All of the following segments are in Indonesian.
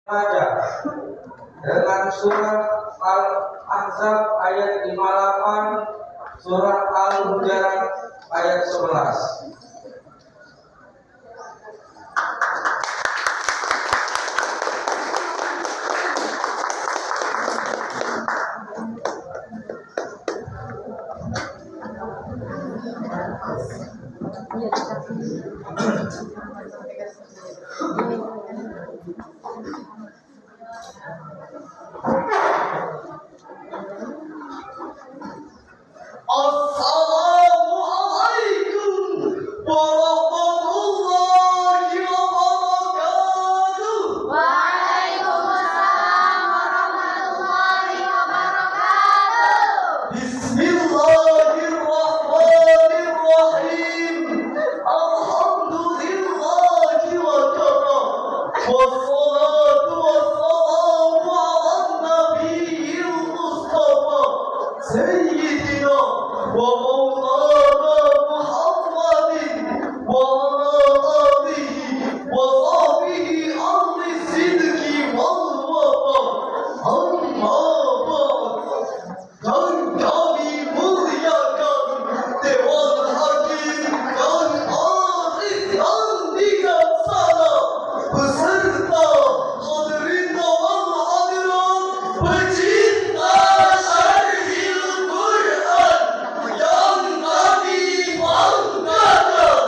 saja dengan surat Al-Ahzab ayat 58, surat Al-Hujurat ayat 11. Assalamualaikum warahmatullahi wabarakatuh. Waalaikumsalam warahmatullahi wabarakatuh. Bismillahirrahmanirrahim. Alhamdulillahi wa kafa. Wassalatu wassalamu ala nabiyil mustafa sayyidina wa maulana Muhammadin wa ala alihi wa sahbihi ahli sidqi wal wafa. Amma ba'd. Dan kami muliakan Dewan Hakim dan Arif yang bijaksana beserta hadirin dan hadirat pecinta Syarhil Quran yang kami banggakan.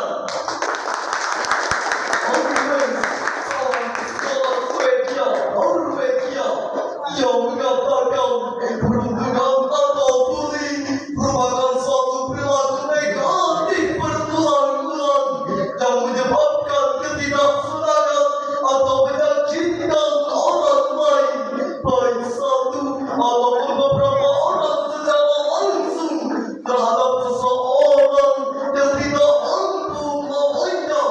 Ia mengatakan perundungan atau bullying merupakan suatu perilaku negatif berulang-ulang yang menyebabkan ketidaksenangan atau menyakitkan orang lain, baik satu ataupun beberapa orang secara langsung terhadap seseorang yang tidak mampu melawannya.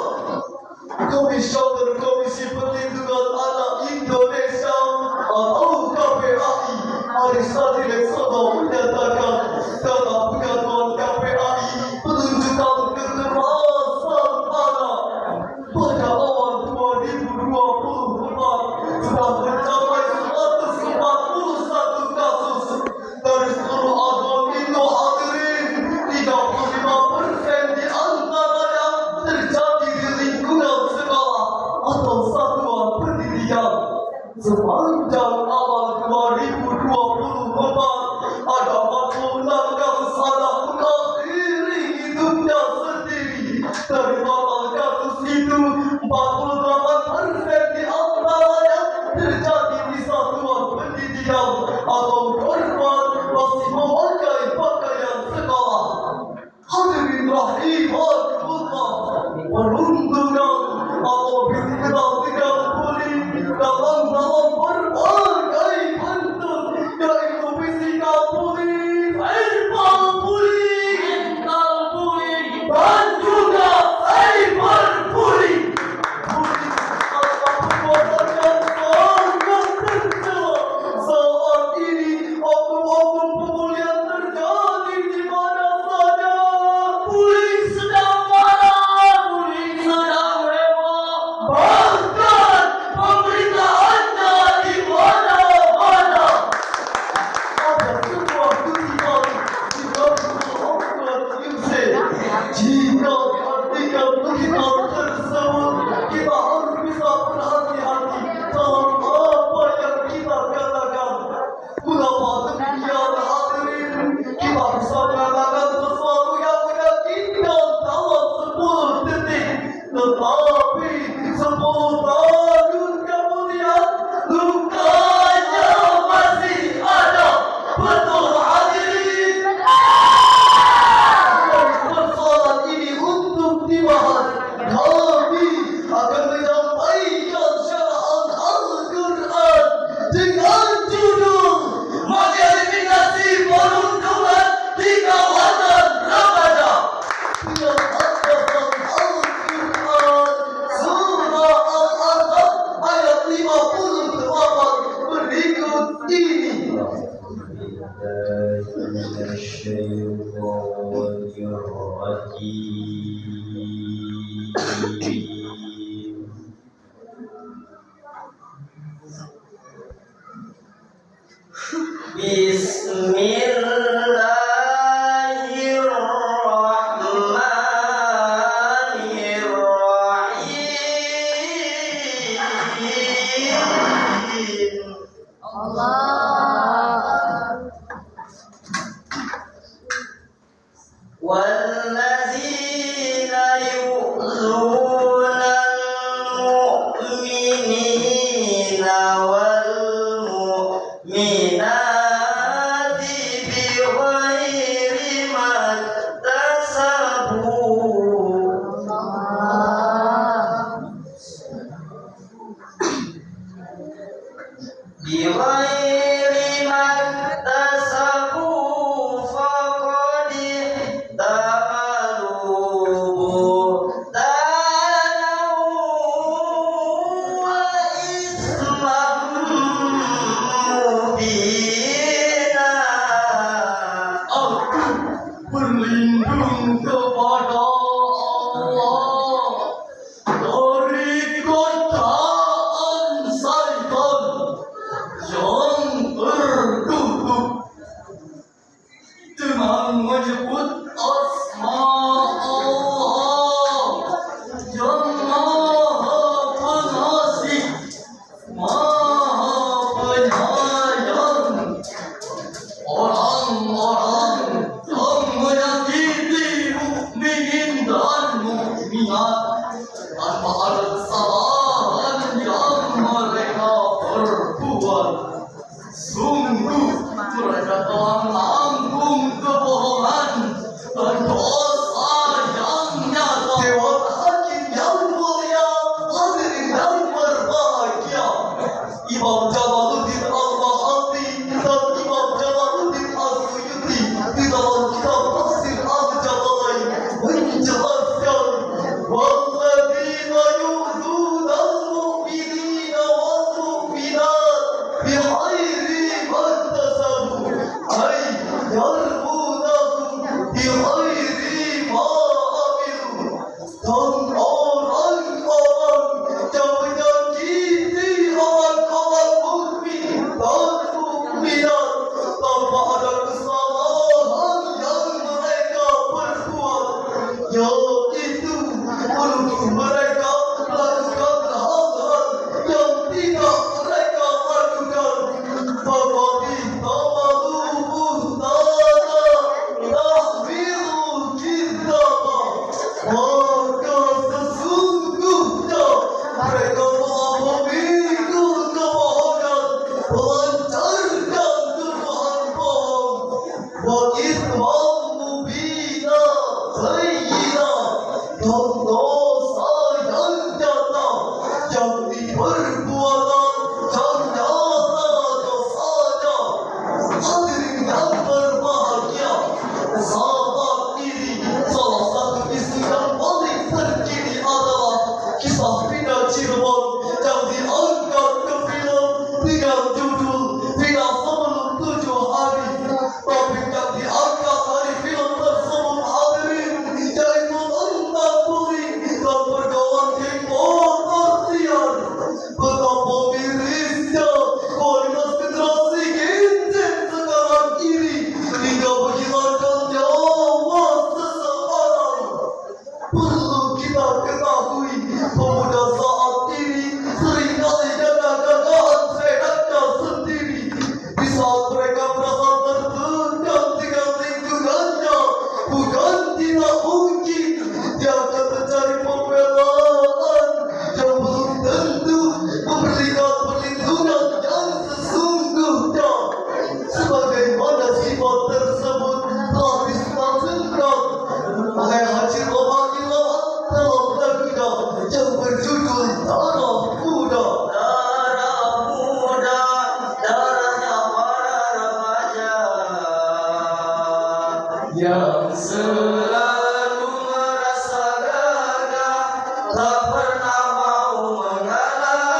Komisioner Komisi Perlindungan Anak Indonesia atau KPAI Arisati Leksono menyatakan dalam pengakuan KPAI penunjukan kekerasan anak pada awal 2024 sudah mencapai 141 kasus. Dari seluruh aduan itu hadirin, 35% di antaranya terjadi di lingkungan sekolah atau satuan pendidikan. Sepanjang awal 2024 ada 46 kasus anak mengakhiri hidupnya sendiri. Dari total kasus itu 48% di antaranya terjadi di satuan pendidikan atau korban masih memakai pakaian sekolah. Hadirin rahimakumullah, perundungan atau dikenal dengan bullying dalam berbagai bentuk, yaitu physical bullying, verbal bullying, dan juga cyber bullying. Bullying adalah perbuatan yang sangat tercela. Saat ini oknum-oknum pembulian terjadi di mana saja. Bullying sedang marah, bullying sedang heboh, bahkan pemberitaannya di mana-mana. Ada sebuah kutipan di dalam Al-Quran Yusuf. Jika diartikan kutipan tersebut, kita harus bisa berhati-hati dalam apa yang kita katakan. Mengapa demikian hadirin? Kita bisa mengatakan sesuatu yang menyakitkan dalam 10 detik, tetapi 10 tahun kemudian lukanya masih ada. Betul hadirin? Persoalan ini untuk dibahas, kami akan menyampaikan syarahan Al-Quran dengan judul Mengeliminasi Perundungan di Kawasan Remaja. Dengan bacaan Al-Quran surah Al-Ahzab ayat 58 berikut ini. والذين يؤذون المؤمنين والمؤمنات بغير ما اكتسبوا فقد احتملوا بهتانا وإثما مبينا. Aku berlindung kepada Allah dari godaan syaitan yang tertutup dengan menyebut asma Allah yang Maha Pengasih, Maha Penyayang. Orang-orang yang menyakiti mukminin dan mukminat tanpa ada kesalahan yang mereka perbuat, sungguh mereka telah menanggung kebohongan dan dosa yang nyata. Dewan Hakim yang mulia, hadirin yang berbahagia, Imam Jamaluddin Al-Mahalli dan Imam Jamaluddin Al-Suyuti di dalam kitab Tafsir Al-Jalalain menjelaskan walladzina yu'dzuna al-mu'minina wal-mu'minat bighairi maktasabu ay yarmunahum bighairi ma amilu. Dan orang-orang yang menyakiti orang-orang mukmin dan mukminat tanpa ada kesalahan yang mereka perbuat, yaitu menuduh mereka melakukan hal-hal yang tidak mereka lakukan, maka ditamalu buhtana tahmilu kidzaba, maka sesungguhnya mereka telah memikul kebohongan, melancarkan tuduhan bohong, wa ithman mubina zayyina, dan dosa yang nyata, yang diperbuatan dan nyata dosanya. Hadirin yang berbahagia, sahabat ini salah satu isu yang paling terkini adalah kisah Vina Cirebon yang diangkat ke film dengan judul Vina Sebelum 7 Hari. Topik yang diangkat dari film tersebut, hadirin, yaitu tentang bullying dan pergaulan geng motor liar. Betapa mirisnya kualitas generasi Gen Z sekarang ini hingga menghilangkan nyawa seseorang. Perlu kita ketahui, pemuda saat ini seringkali gagah-gagahan seenaknya sendiri. Di saat mereka merasa tertekan dengan lingkungannya, bukan tidak mungkin dia akan mencari pembelaan yang belum tentu memberikan perlindungan yang sesungguhnya. Sebagaimana sifat tersebut telah disampaikan oleh Haji Romani dalam lagunya yang berjudul Darah Muda. Darah muda, darahnya para remaja Yang selalu merasa gagah, tak pernah mau mengalah.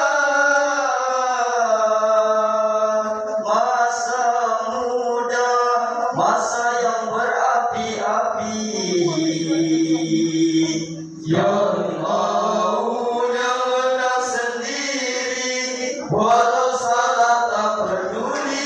Masa muda, masa yang berapi-api, yang maunya menang sendiri, walau salah tak peduli.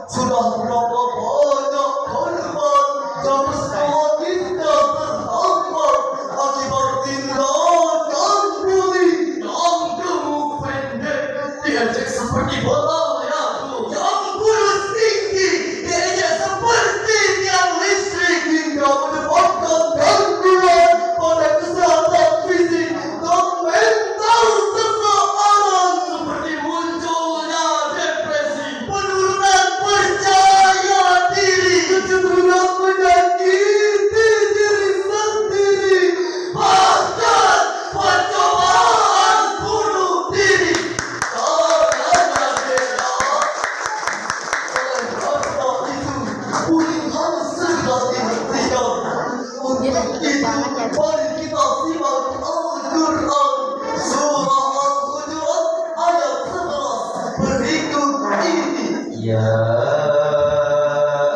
sudah berapa banyak korban dan semua kita terhampar akibat tindakan bully yang gemuk pendek diejek seperti bola yang kurus tinggi diejek seperti tiang listrik hingga menyebabkan gangguan pada kesehatan fisik dan mental seseorang seperti munculnya depresi, penurunan percaya diri, kecenderungan menyakiti diri sendiri, bahkan percobaan bunuh diri. Caranya beda. Oleh karena itu, bullying harus segera dihentikan. Untuk itu, mari kita simak Al-Quran surah Al-Hujurat ayat 11 berikut ini. Ya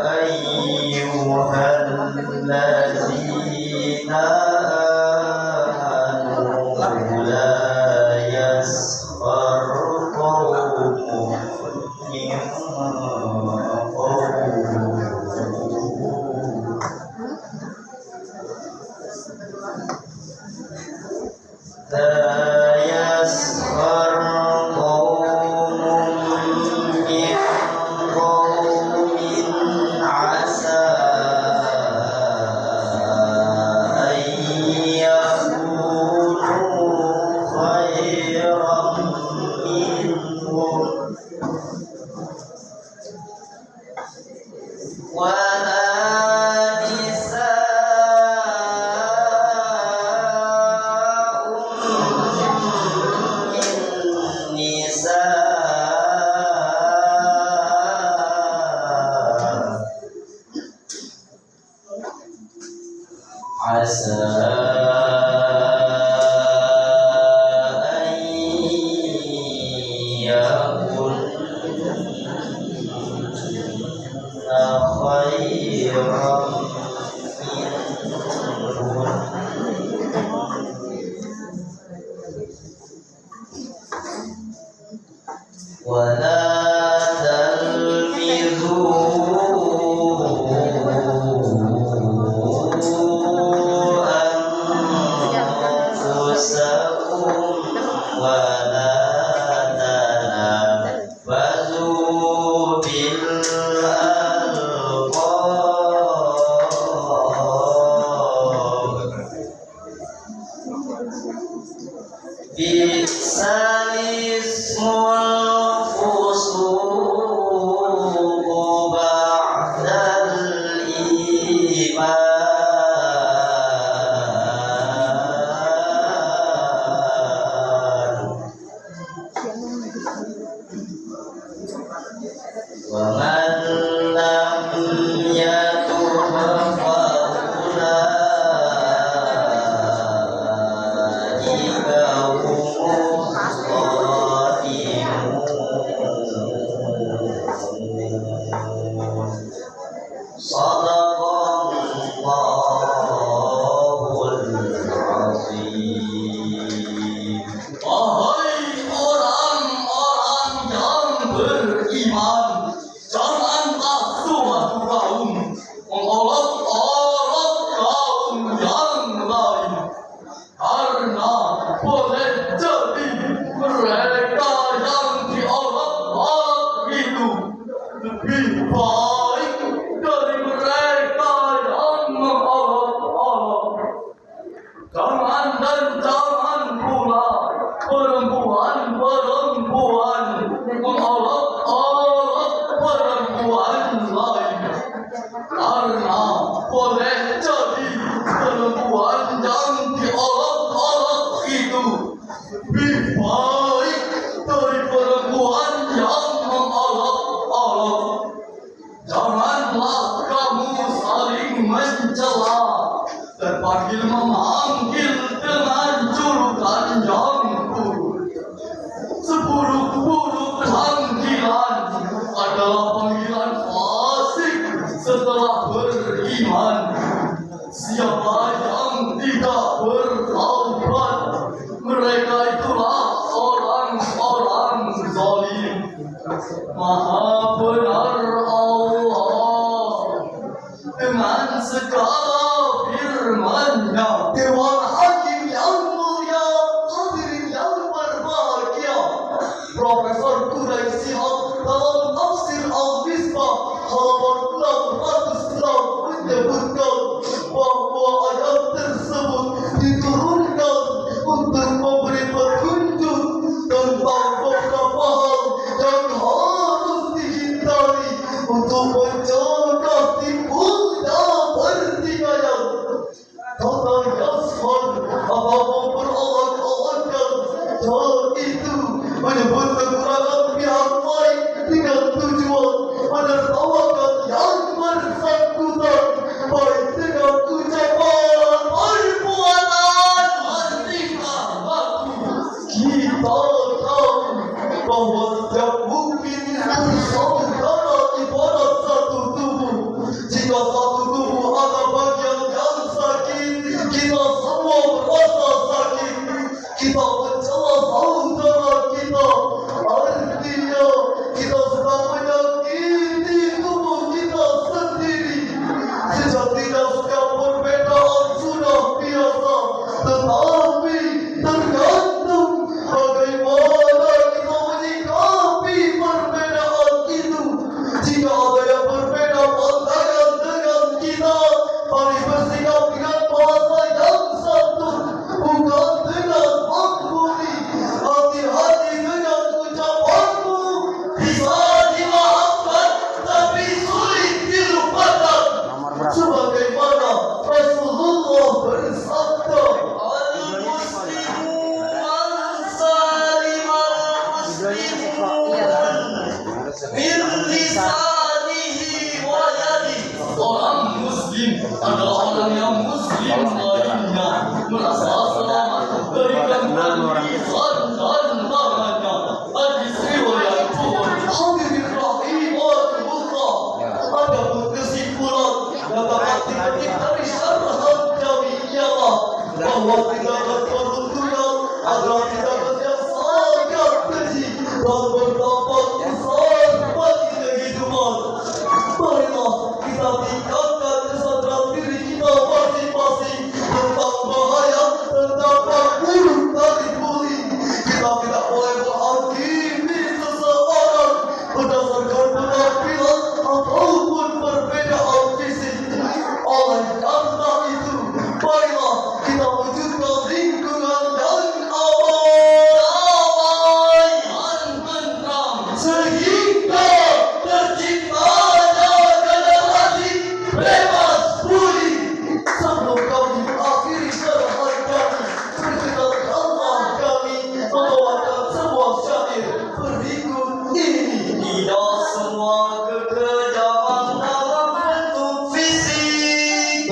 ayyuhalladzina amanu la yaskhar qaumun min لا يسخر قوم من قوم عسى أن يكونوا خيرا منهم ولا عسى أن يكن خيرا منهن ولا أنفسكم ولا تنابزوا بالألقاب بئس الاسم الفسوق بعد الإيمان ومن لم يتب فأولئك هم الظالمون صدق الله العظيم. Wahai orang-orang yang beriman, janganlah suatu kaum mengolok-olok kaum yang lain, karena boleh jadi mereka yang diolok-olok itu lebih baik dari mereka yang mengolok-olok. Jangan dan jangan pula perempuan-perempuan mengolok-olok perempuan lain, karena boleh jadi perempuan yang diolok-olok itu lebih baik dari perempuan yang mengolok-olok. Janganlah kamu saling mencela dan panggil memanggil dengan julukan yang buruk. Seburuk-buruk panggilan adalah panggilan fasik setelah beriman. Siapa yang tidak bertaubat, mereka itulah orang-orang zalim. Maha benar segala firman-Nya. Dewan Hakim yang mulia, hadirin yang berbahagia. Profesor Quraisy dalam tafsir Al-Misbah halaman 606 menyebutkan bahwa ayat tersebut diturunkan untuk memberi petunjuk tentang beberapa hal yang harus dihindari untuk mencegah timbulnya pertikaian. Kata Yasman apa memperolok-olokkan yaitu menyebut kekurangan pihak lain dengan tujuan menertawakan yang bersangkutan, baik dengan ucapan, perbuatan, dan tingkah laku. Kita tahu bahwa setiap mukmin bersaudara ibarat satu tubuh. Jika satu tubuh ada bagian yang sakit, kita semua merasa sakit. Kita mencela saudara kita, artinya kita sedang menyakiti tubuh kita sendiri. Sejatinya setiap perbedaan sudah biasa, tetapi tergantung bagaimana kita menyikapi perbedaan itu. Jika ada yang berbeda pandangan dengan kita, mari bersikap dengan bahasa yang satu, bukan dengan mengguli. Hati-hati dengan ucapanmu, bisa dimaafkan tapi sulit dilupakan. Sebagaimana Rasulullah bersabda, Al-Muslimu man-salimal muslimun min lisanihi wa yadihi. Orang muslim adalah orang yang muslim lainnya merasa selamat dari gangguan lisan dan tangannya. Hadis riwayat Bukhari. Hadirin rahimakumullah. Adapun kesimpulan yang dapat dipetik dari syarahan kami ialah bahwa tindakan peruntukan adalah tindakan yang sangat keji dan berdampak besar bagi kehidupan. Marilah kita tingkatkan kesadaran diri kita masing-masing tentang bahaya terdapat buruk dari bullying. Kita tidak boleh menghakimi seseorang berdasarkan penampilan ataupun perbedaan fisik. Oleh karena itu, marilah kita wujudkan lingkungan yang damai dan tentram, sehingga terciptanya generasi bebas bullying. Sebelum kami mengakhiri syarahan kami, perkenankanlah kami membawakan sebuah syair berikut ini. Tidak semua kekejaman dalam bentuk fisik